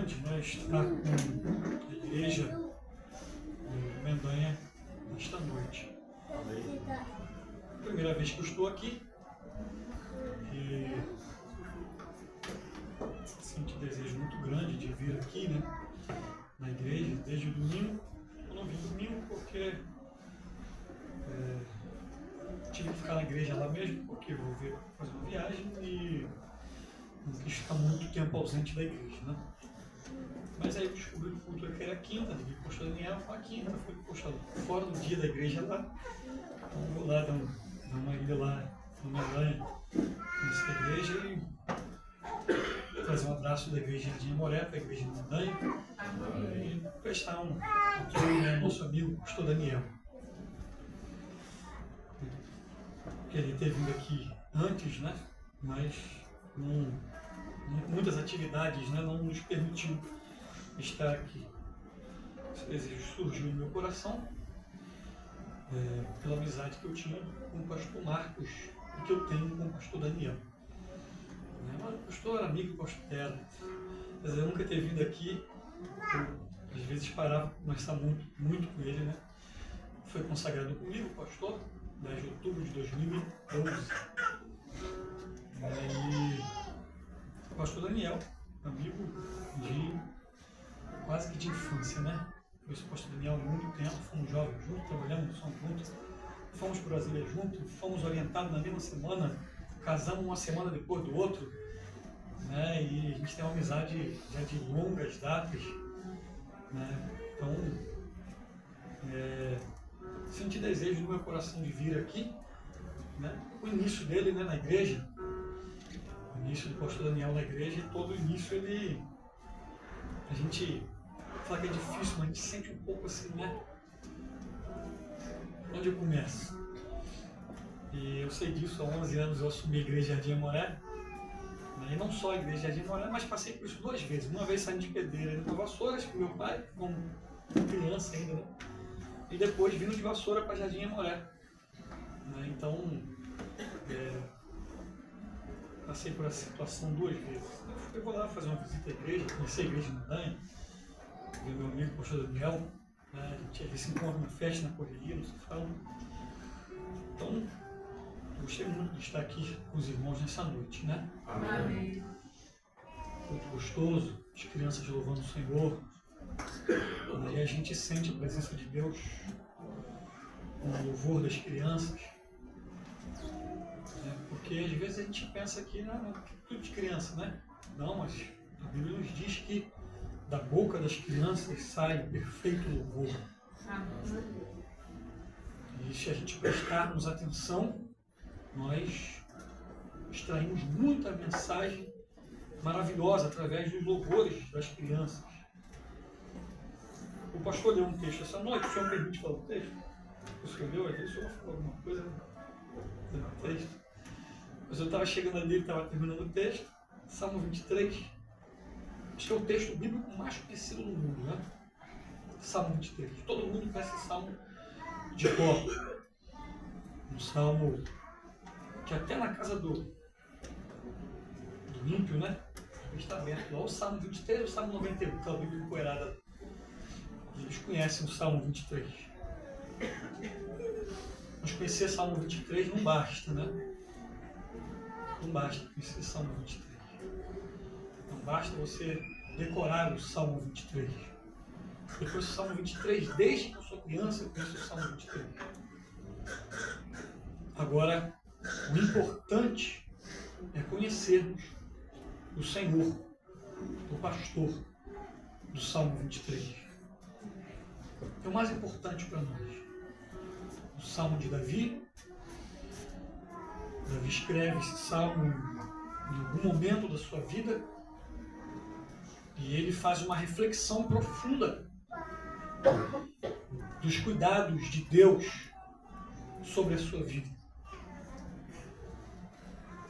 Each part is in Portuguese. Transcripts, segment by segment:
grande, né, estar com a igreja de Mendanha esta noite. Primeira vez que eu estou aqui e sinto um desejo muito grande de vir aqui, né, na igreja desde o domingo. Eu não vim domingo porque tive que ficar na igreja lá mesmo, porque eu vou fazer uma viagem e não quis ficar muito tempo ausente da igreja, né? Mas aí eu descobri que o culto aqui era quinta, liguei para o pastor Daniel, foi a quinta, fui postado fora do dia da igreja lá. Então eu vou lá dar uma ida lá no Mendanha, nessa igreja, e fazer um abraço da igreja de Moré para a igreja de Mendanha e prestar um ao nosso amigo pastor Daniel. Ele ter vindo aqui antes, né? Mas muitas atividades, né, não nos permitiu estar aqui. Esse desejo surgiu no meu coração pela amizade que eu tinha com o pastor Marcos e que eu tenho com o pastor Daniel. O pastor era amigo do pastor Era. Mas eu nunca ter vindo aqui, eu, às vezes parava para conversar muito com ele, né? Foi consagrado comigo, pastor, 10 de outubro de 2012. E o pastor Daniel, amigo de quase que de infância, né? Conheço o pastor Daniel há muito tempo, fomos jovens juntos, trabalhamos juntos, fomos para Brasília juntos, fomos orientados na mesma semana, casamos uma semana depois do outro, né? E a gente tem uma amizade já de longas datas, né? Então, senti desejo no meu coração de vir aqui, né? O início dele, né, na igreja, o início do pastor Daniel na igreja, e todo o início a gente fala que é difícil, mas a gente sente um pouco assim, né? Onde eu começo? E eu sei disso, há 11 anos eu assumi a igreja Jardim Amoré, né? E não só a igreja Jardim Amoré, mas passei por isso 2 vezes. Uma vez saindo de Pedreira e indo para Vassouras com meu pai, como criança ainda, né? E depois vindo de Vassoura para Jardim Amoré, né? Então, passei por essa situação 2 vezes. Eu vou lá fazer uma visita à igreja, conheci a igreja de Mendanha, ver meu amigo, o pastor Daniel, né? A gente se encontra na festa, na correria, não se fala. Então, gostei muito de estar aqui com os irmãos nessa noite, né? Amém. Muito gostoso, as crianças louvando o Senhor, e a gente sente a presença de Deus com o louvor das crianças. Porque às vezes a gente pensa que tudo de criança, né? Não, mas a Bíblia nos diz que da boca das crianças sai perfeito louvor. E se a gente prestarmos atenção, nós extraímos muita mensagem maravilhosa através dos louvores das crianças. O pastor leu um texto essa noite, o senhor permite falar o texto? O senhor leu, às vezes o senhor falou alguma coisa no texto. Mas eu estava chegando ali, estava terminando o texto, Salmo 23, acho que é o texto bíblico mais conhecido do mundo, né? Salmo 23. Todo mundo conhece esse salmo de cor. Um salmo que até na casa do ímpio, né? Está aberto lá o Salmo 23 ou o Salmo 91, que é a Bíblia empoeirada. Eles conhecem o Salmo 23. Mas conhecer Salmo 23 não basta, né? Não basta conhecer Salmo 23. Não basta você decorar o Salmo 23. Eu conheço o Salmo 23 desde que eu sou criança, eu conheço o Salmo 23. Agora, o importante é conhecermos o Senhor, o pastor do Salmo 23. É o mais importante para nós. O Salmo de Davi. Davi escreve esse salmo em algum momento da sua vida e ele faz uma reflexão profunda dos cuidados de Deus sobre a sua vida.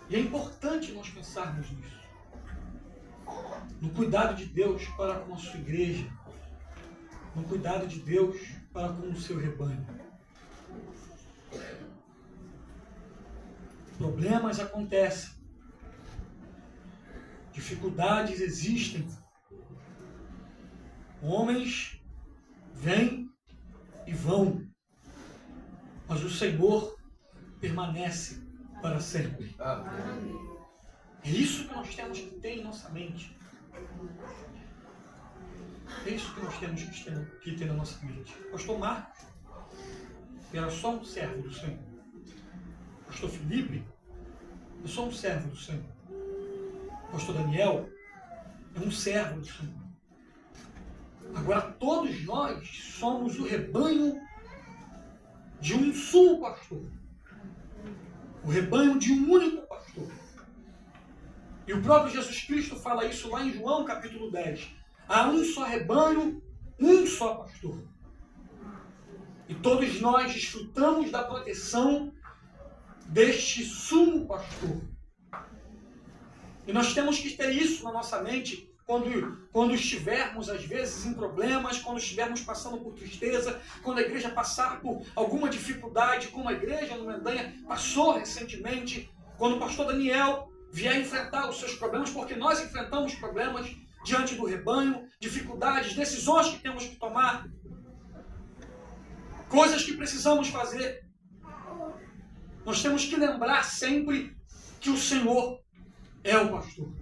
E é importante nós pensarmos nisso. No cuidado de Deus para com a sua igreja, no cuidado de Deus para com o seu rebanho. Problemas acontecem, dificuldades existem, Homens vêm e vão, mas o Senhor permanece para sempre. É isso que nós temos que ter em nossa mente. É isso que nós temos que ter na nossa mente. Pastor Marcos era só um servo do Senhor. Pastor Felipe é só um servo do Senhor. Pastor Daniel é um servo do Senhor. Agora todos nós somos o rebanho de um sumo pastor. O rebanho de um único pastor. E o próprio Jesus Cristo fala isso lá em João capítulo 10. Há um só rebanho, um só pastor. E todos nós desfrutamos da proteção deste sumo pastor. E nós temos que ter isso na nossa mente quando estivermos, às vezes, em problemas, quando estivermos passando por tristeza, quando a igreja passar por alguma dificuldade, como a igreja no Mendanha passou recentemente, quando o pastor Daniel vier enfrentar os seus problemas, porque nós enfrentamos problemas diante do rebanho, dificuldades, decisões que temos que tomar, coisas que precisamos fazer. Nós temos que lembrar sempre que o Senhor é o pastor.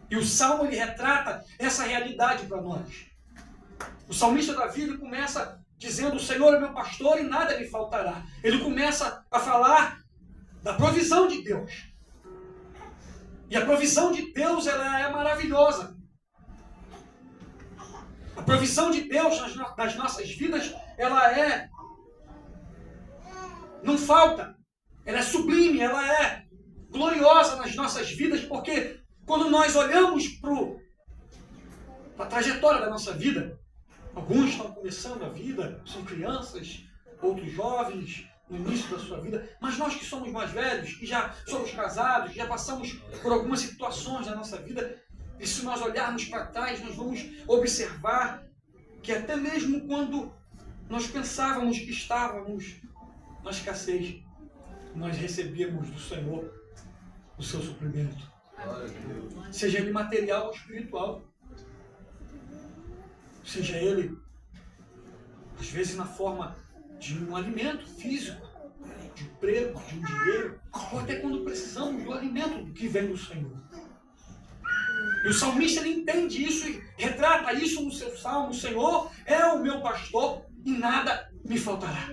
E o Salmo, ele retrata essa realidade para nós. O salmista Davi, ele começa dizendo: o Senhor é meu pastor e nada me faltará. Ele começa a falar da provisão de Deus. E a provisão de Deus, ela é maravilhosa. A provisão de Deus nas nossas vidas, ela não falta. Ela é sublime, ela é gloriosa nas nossas vidas, porque quando nós olhamos para a trajetória da nossa vida, alguns estão começando a vida, são crianças, outros jovens, no início da sua vida, mas nós que somos mais velhos, que já somos casados, já passamos por algumas situações na nossa vida, e se nós olharmos para trás, nós vamos observar que até mesmo quando nós pensávamos que estávamos na escassez, nós recebíamos do Senhor o seu suprimento. Seja ele material ou espiritual. Seja ele, às vezes, na forma de um alimento físico, de emprego, de um dinheiro, ou até quando precisamos do alimento que vem do Senhor. E o salmista, ele entende isso e retrata isso no seu salmo: o Senhor é o meu pastor e nada me faltará.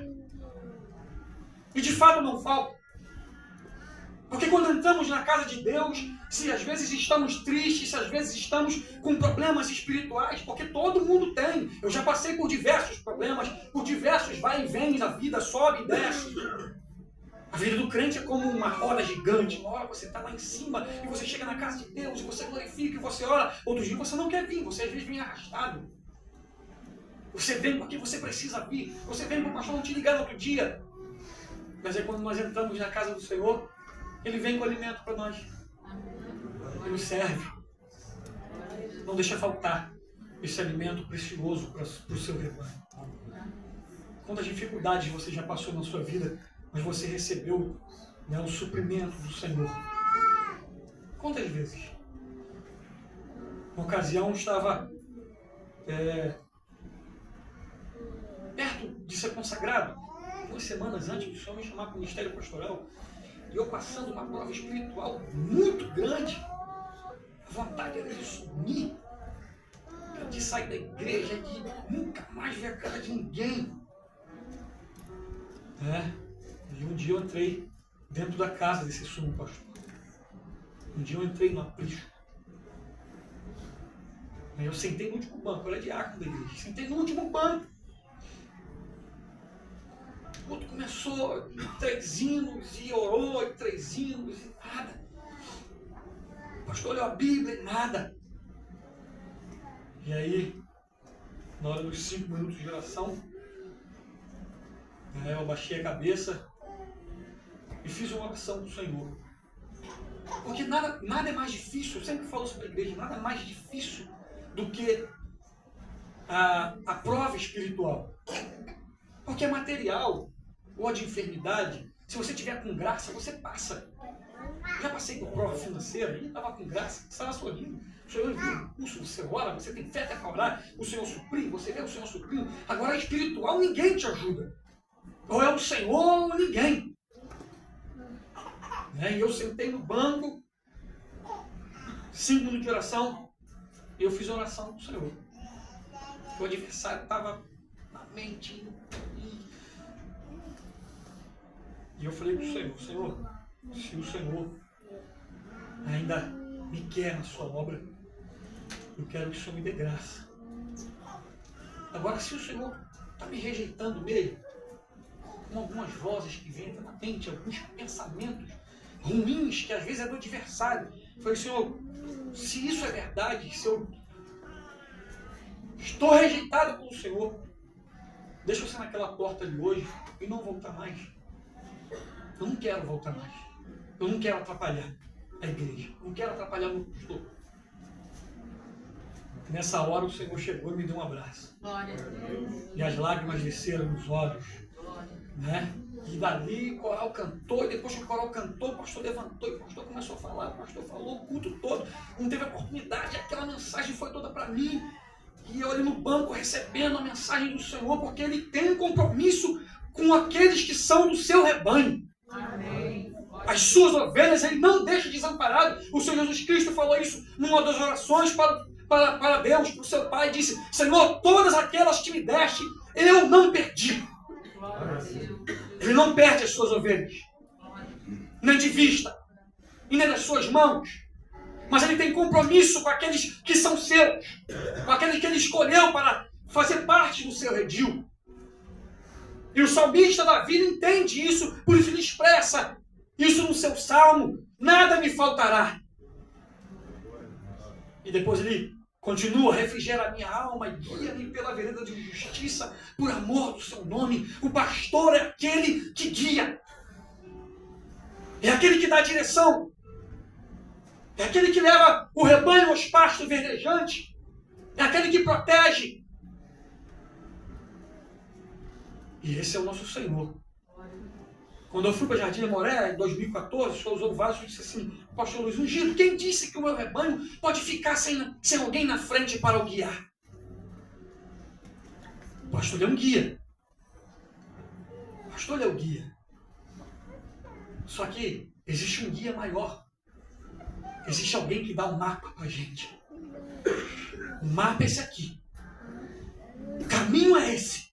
E de fato não falta. Porque quando entramos na casa de Deus, se às vezes estamos tristes, se às vezes estamos com problemas espirituais, porque todo mundo tem. Eu já passei por diversos problemas, por diversos vai e vem da vida, sobe e desce. A vida do crente é como uma roda gigante. Uma hora você está lá em cima e você chega na casa de Deus e você glorifica e você ora. Outro dia você não quer vir, você às vezes vem arrastado. Você vem porque você precisa vir. Você vem porque o pastor não te ligar no outro dia. Mas é quando nós entramos na casa do Senhor, Ele vem com alimento para nós. Ele nos serve. Não deixa faltar esse alimento precioso para o seu rebanho. Quantas dificuldades você já passou na sua vida, mas você recebeu, né, o suprimento do Senhor. Quantas vezes? Uma ocasião estava perto de ser consagrado, 2 semanas antes do Senhor me chamar para o ministério pastoral, e eu passando uma prova espiritual muito grande. A vontade era de sumir, de sair da igreja, de nunca mais ver a cara de ninguém. E um dia eu entrei dentro da casa desse sumo pastor. Um dia eu entrei no aprisco. Aí eu sentei no último banco, eu era diácono da igreja. Sentei no último banco. O outro começou 3 hinos e orou, e 3 hinos e nada. O pastor olhou a Bíblia e nada. E aí, na hora dos 5 minutos de oração, eu baixei a cabeça e fiz uma oração para o Senhor. Porque nada é mais difícil, eu sempre falo sobre a igreja, nada é mais difícil do que a prova espiritual. Porque é material ou de enfermidade, se você tiver com graça, você passa. Já passei por prova financeira e estava com graça, estava sorrindo. O Senhor enviou um curso, você ora, você tem fé até para orar, o Senhor supriu, você vê o Senhor supriu. Agora, espiritual, ninguém te ajuda. Ou é o Senhor ou ninguém. E eu sentei no banco, 5 minutos de oração, e eu fiz oração com o Senhor. O adversário estava na mente. E eu falei para o Senhor, Senhor, se o Senhor ainda me quer na sua obra, eu quero que o Senhor me dê graça. Agora, se o Senhor está me rejeitando mesmo, com algumas vozes que vêm na mente, alguns pensamentos ruins, que às vezes é do adversário, eu falei, Senhor, se isso é verdade, se eu estou rejeitado pelo Senhor, deixa eu ser naquela porta de hoje e não voltar mais. Eu não quero voltar mais. Eu não quero atrapalhar a igreja. Eu não quero atrapalhar o meu pastor. Nessa hora o Senhor chegou e me deu um abraço. Glória a Deus. E as lágrimas desceram nos olhos. Né? E dali o coral cantou, e depois que o coral cantou, o pastor levantou e o pastor começou a falar. O pastor falou o culto todo. Não teve oportunidade, aquela mensagem foi toda para mim. E eu ali no banco recebendo a mensagem do Senhor, porque Ele tem um compromisso com aqueles que são do seu rebanho. Amém. As suas ovelhas Ele não deixa desamparado. O Senhor Jesus Cristo falou isso numa das orações para Deus, para o seu Pai, disse, Senhor, todas aquelas que me deste, eu não perdi. Ele não perde as suas ovelhas, nem de vista, e nem das suas mãos. Mas Ele tem compromisso com aqueles que são seus, com aqueles que Ele escolheu para fazer parte do seu redil. E o salmista Davi entende isso, por isso ele expressa isso no seu salmo, nada me faltará. E depois ele continua, refrigera a minha alma e guia-me pela vereda de justiça, por amor do seu nome. O pastor é aquele que guia, é aquele que dá direção, é aquele que leva o rebanho aos pastos verdejantes, é aquele que protege. E esse é o nosso Senhor. Quando eu fui para Jardim Amoré, em 2014, o Senhor usou o vaso e disse assim, pastor Luiz Ungido, quem disse que o meu rebanho pode ficar sem alguém na frente para o guiar? O pastor é um guia. O pastor é o guia. Só que existe um guia maior. Existe alguém que dá um mapa para a gente. O mapa é esse aqui. O caminho é esse.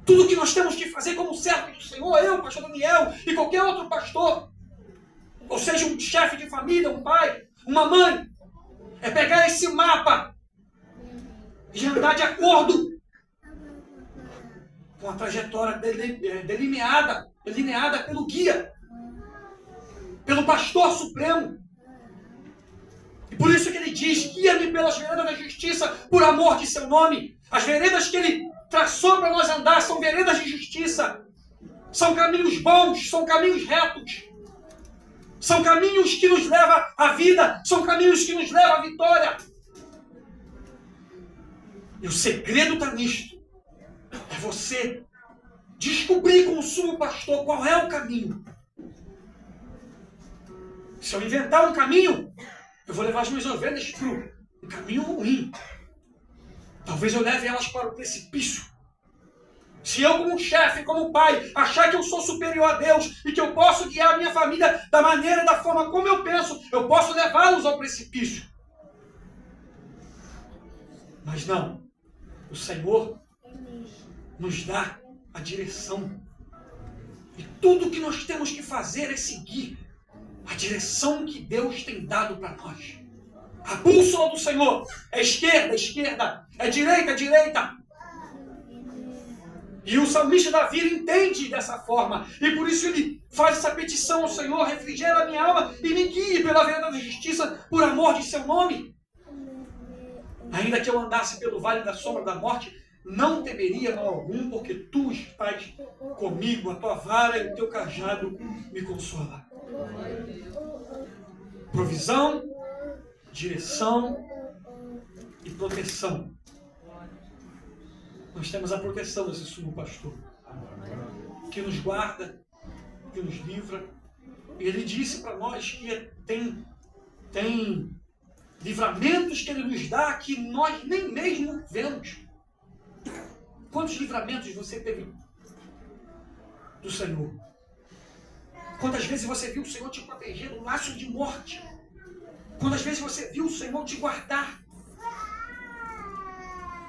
Tudo que nós temos que fazer como servo do Senhor, eu, o pastor Daniel e qualquer outro pastor, ou seja, um chefe de família, um pai, uma mãe, é pegar esse mapa e andar de acordo com a trajetória delineada pelo guia, pelo pastor supremo. E por isso que ele diz, guia-me pelas veredas da justiça, por amor de seu nome. As veredas que ele traçou para nós andar são veredas de justiça, são caminhos bons, são caminhos retos, são caminhos que nos levam à vida, são caminhos que nos levam à vitória. E o segredo está nisto, é você descobrir com o sumo pastor qual é o caminho. Se eu inventar um caminho, eu vou levar as minhas ovelhas para um caminho ruim. Talvez eu leve elas para o precipício. Se eu, como chefe, como pai, achar que eu sou superior a Deus e que eu posso guiar a minha família da maneira e da forma como eu penso, eu posso levá-los ao precipício. Mas não. O Senhor nos dá a direção. E tudo que nós temos que fazer é seguir a direção que Deus tem dado para nós. A bússola do Senhor é esquerda, esquerda, é direita, direita. E o salmista Davi entende dessa forma. E por isso ele faz essa petição ao Senhor, refrigera a minha alma e me guie pela vereda da justiça, por amor de seu nome. Ainda que eu andasse pelo vale da sombra da morte, não temeria mal algum, porque tu estás comigo, a tua vara e o teu cajado me consolam. Provisão, direção e proteção. Nós temos a proteção desse sumo pastor, que nos guarda, que nos livra E ele disse para nós que tem livramentos que ele nos dá que nós nem mesmo vemos. Quantos livramentos você teve do Senhor? Quantas vezes você viu o Senhor te proteger do laço de morte? Quantas vezes você viu o Senhor te guardar?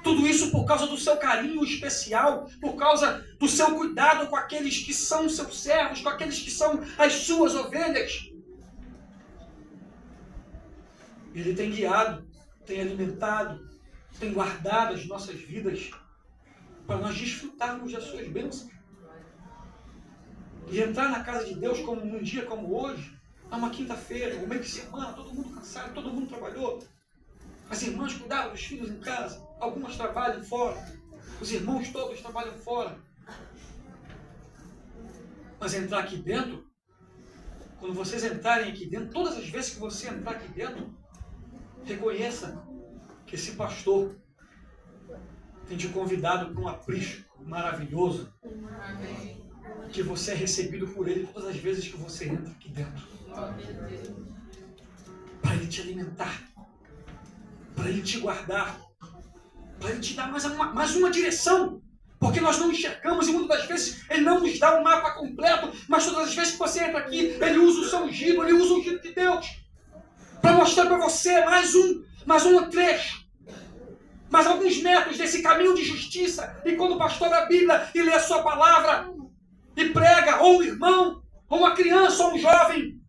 Tudo isso por causa do seu carinho especial, por causa do seu cuidado com aqueles que são seus servos, com aqueles que são as suas ovelhas. Ele tem guiado, tem alimentado, tem guardado as nossas vidas para nós desfrutarmos das suas bênçãos. E entrar na casa de Deus como num dia como hoje, uma quinta-feira, um meio de semana, todo mundo cansado, todo mundo trabalhou. As irmãs cuidavam dos filhos em casa, algumas trabalham fora, os irmãos todos trabalham fora. Mas entrar aqui dentro, quando vocês entrarem aqui dentro, todas as vezes que você entrar aqui dentro, reconheça que esse pastor tem te convidado para um aprisco maravilhoso, que você é recebido por ele todas as vezes que você entra aqui dentro, para ele te alimentar, para ele te guardar, para ele te dar mais uma direção, porque nós não enxergamos e muitas das vezes ele não nos dá um mapa completo, mas todas as vezes que você entra aqui, ele usa o seu ungido, ele usa o ungido de Deus, para mostrar para você mais um trecho, mais alguns metros desse caminho de justiça. E quando o pastor abre a Bíblia e lê a sua palavra e prega, ou um irmão, ou uma criança, ou um jovem,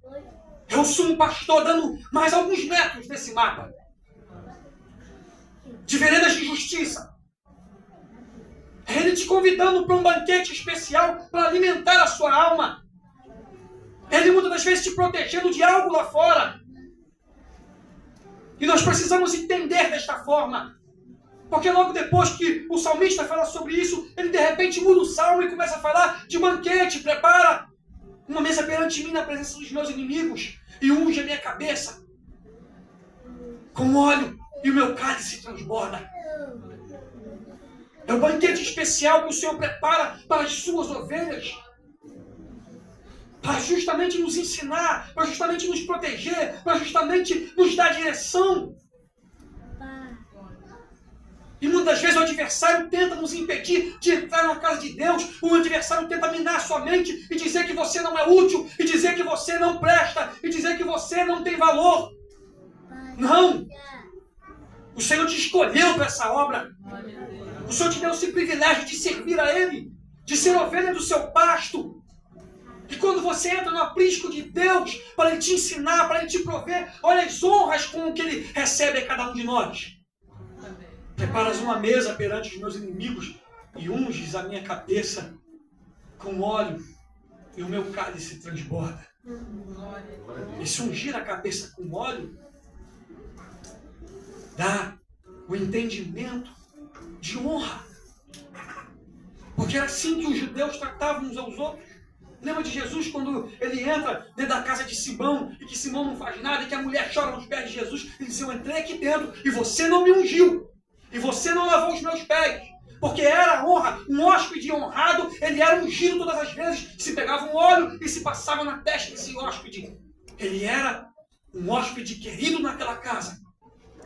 é o sumo pastor dando mais alguns metros desse mapa de veredas de justiça. É ele te convidando para um banquete especial para alimentar a sua alma. Ele muitas das vezes te protegendo de algo lá fora. E nós precisamos entender desta forma. Porque logo depois que o salmista fala sobre isso, ele de repente muda o salmo e começa a falar de banquete. Prepara uma mesa perante mim na presença dos meus inimigos e unge a minha cabeça com óleo e o meu cálice transborda. É o banquete especial que o Senhor prepara para as suas ovelhas, para justamente nos ensinar, para justamente nos proteger, para justamente nos dar direção. E muitas vezes o adversário tenta nos impedir de entrar na casa de Deus. O adversário tenta minar a sua mente e dizer que você não é útil, e dizer que você não presta, e dizer que você não tem valor. Não! O Senhor te escolheu para essa obra. O Senhor te deu esse privilégio de servir a Ele, de ser ovelha do seu pasto. E quando você entra no aprisco de Deus, para Ele te ensinar, para Ele te prover, olha as honras com que Ele recebe a cada um de nós. Preparas uma mesa perante os meus inimigos e unges a minha cabeça com óleo e o meu cálice transborda. E se ungir a cabeça com óleo, dá o entendimento de honra. Porque era assim que os judeus tratavam uns aos outros. Lembra de Jesus quando ele entra dentro da casa de Simão e que Simão não faz nada e que a mulher chora aos pés de Jesus? Ele diz: eu entrei aqui dentro e você não me ungiu. E você não lavou os meus pés. Porque era a honra. Um hóspede honrado, ele era ungido todas as vezes. Se pegava um óleo e se passava na testa desse hóspede. Ele era um hóspede querido naquela casa.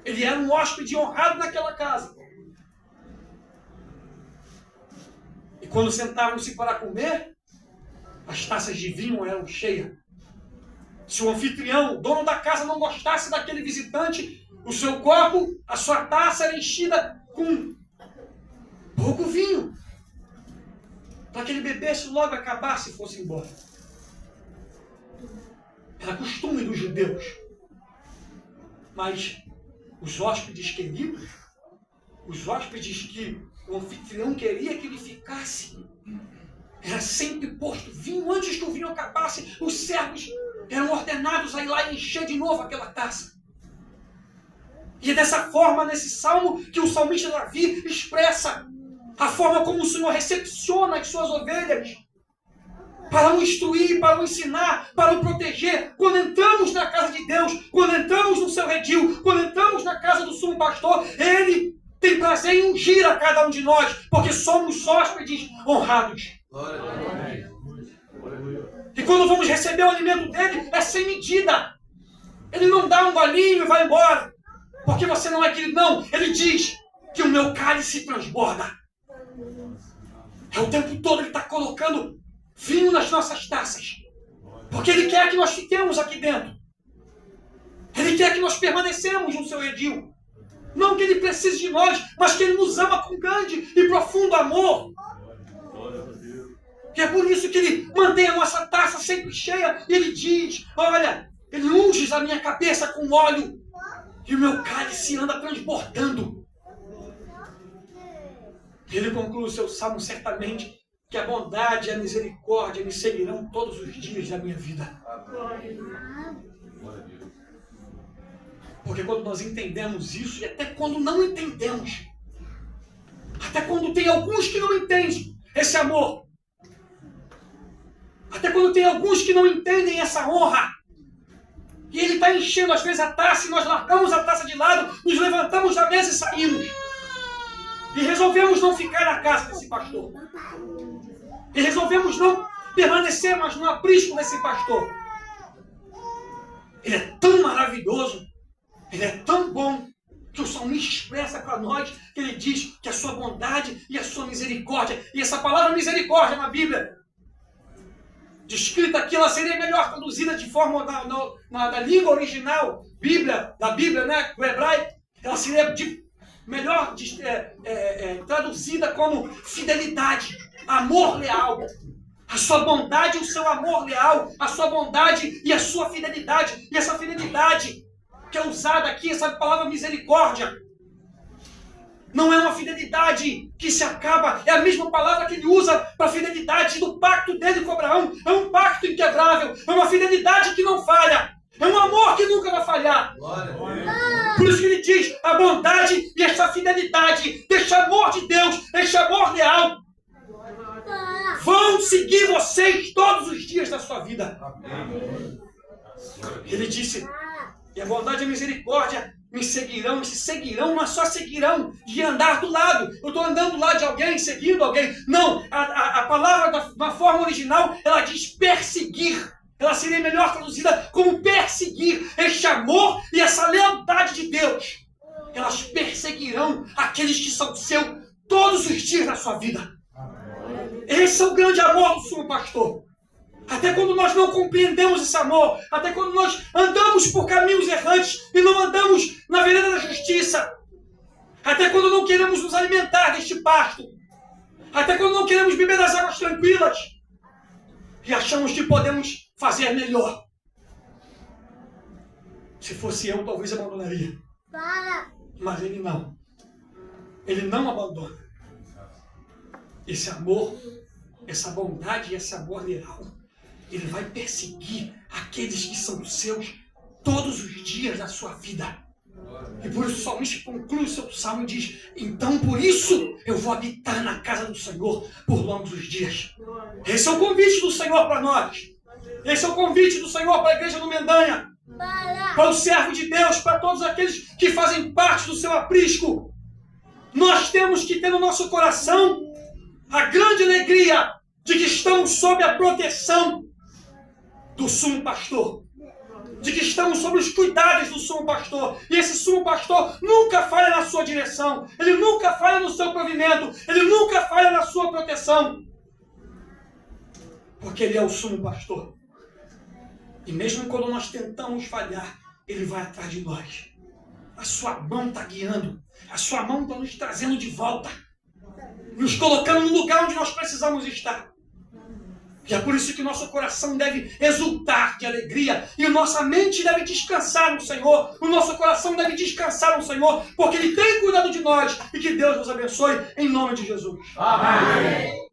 Ele era um hóspede honrado naquela casa. E quando sentavam-se para comer, as taças de vinho eram cheias. Se o anfitrião, o dono da casa, não gostasse daquele visitante, o seu copo, a sua taça era enchida com pouco vinho, para que ele bebesse logo acabasse e fosse embora. Era costume dos judeus. Mas os hóspedes queridos, os hóspedes que o anfitrião queria que ele ficasse, era sempre posto vinho. Antes que o vinho acabasse, os servos eram ordenados a ir lá e encher de novo aquela taça. E é dessa forma, nesse salmo, que o salmista Davi expressa a forma como o Senhor recepciona as suas ovelhas, para o instruir, para o ensinar, para o proteger. Quando entramos na casa de Deus, quando entramos no seu redil, quando entramos na casa do sumo pastor, Ele tem prazer em ungir a cada um de nós, porque somos hóspedes honrados. E quando vamos receber o alimento dele, é sem medida. Ele não dá um golinho e vai embora, porque você não é querido. Não, ele diz que o meu cálice transborda. É o tempo todo ele está colocando vinho nas nossas taças, porque ele quer que nós fiquemos aqui dentro. Ele quer que nós permanecemos no seu redil. Não que ele precise de nós, mas que ele nos ama com grande e profundo amor. E é por isso que ele mantém a nossa taça sempre cheia. E ele diz, olha, ele unge a minha cabeça com óleo e o meu cálice anda transbordando. Ele conclui o seu salmo certamente que a bondade e a misericórdia me seguirão todos os dias da minha vida. Porque quando nós entendemos isso, e até quando não entendemos, até quando tem alguns que não entendem esse amor, até quando tem alguns que não entendem essa honra, e ele está enchendo às vezes a taça, e nós largamos a taça de lado, nos levantamos da mesa e saímos. E resolvemos não ficar na casa desse pastor. E resolvemos não permanecer mais no aprisco desse pastor. Ele é tão maravilhoso, ele é tão bom, que o salmista expressa para nós, que ele diz que a sua bondade e a sua misericórdia, e essa palavra misericórdia na Bíblia, descrita aqui, ela seria melhor traduzida de forma na língua original, da Bíblia, né, o hebraico, ela seria melhor traduzida como fidelidade, amor leal. A sua bondade e o seu amor leal, a sua bondade e a sua fidelidade. E essa fidelidade que é usada aqui, essa palavra misericórdia, não é uma fidelidade que se acaba, é a mesma palavra que ele usa para a fidelidade do pacto dele com Abraão. É um pacto inquebrável, é uma fidelidade que não falha, é um amor que nunca vai falhar. Por isso que ele diz, a bondade e essa fidelidade, este amor de Deus, este amor leal, vão seguir vocês todos os dias da sua vida. Ele disse, e a bondade e a misericórdia me seguirão, e se seguirão, não é só seguirão de andar do lado. Eu estou andando do lado de alguém, seguindo alguém. Não, a palavra na forma original, ela diz perseguir. Ela seria melhor traduzida como perseguir. Este amor e essa lealdade de Deus, elas perseguirão aqueles que são seus todos os dias da sua vida. Esse é o grande amor do sumo pastor. Até quando nós não compreendemos esse amor, até quando nós andamos por caminhos errantes e não andamos na vereda da justiça, até quando não queremos nos alimentar deste pasto, até quando não queremos beber das águas tranquilas e achamos que podemos fazer melhor. Se fosse eu, talvez abandonaria. Mas ele não. Ele não abandona. Esse amor, essa bondade e esse amor leal, ele vai perseguir aqueles que são seus todos os dias da sua vida. E por isso o salmista conclui o seu salmo e diz, então por isso eu vou habitar na casa do Senhor por longos os dias. Esse é o convite do Senhor para nós. Esse é o convite do Senhor para a igreja do Mendanha, para o servo de Deus, para todos aqueles que fazem parte do seu aprisco. Nós temos que ter no nosso coração a grande alegria de que estamos sob a proteção do sumo pastor, de que estamos sob os cuidados do sumo pastor, e esse sumo pastor nunca falha na sua direção, ele nunca falha no seu provimento, ele nunca falha na sua proteção, porque ele é o sumo pastor. E mesmo quando nós tentamos falhar, ele vai atrás de nós. A sua mão está guiando, a sua mão está nos trazendo de volta, nos colocando no lugar onde nós precisamos estar. E é por isso que nosso coração deve exultar de alegria, e nossa mente deve descansar no Senhor, o nosso coração deve descansar no Senhor, porque Ele tem cuidado de nós, e que Deus nos abençoe, em nome de Jesus. Amém.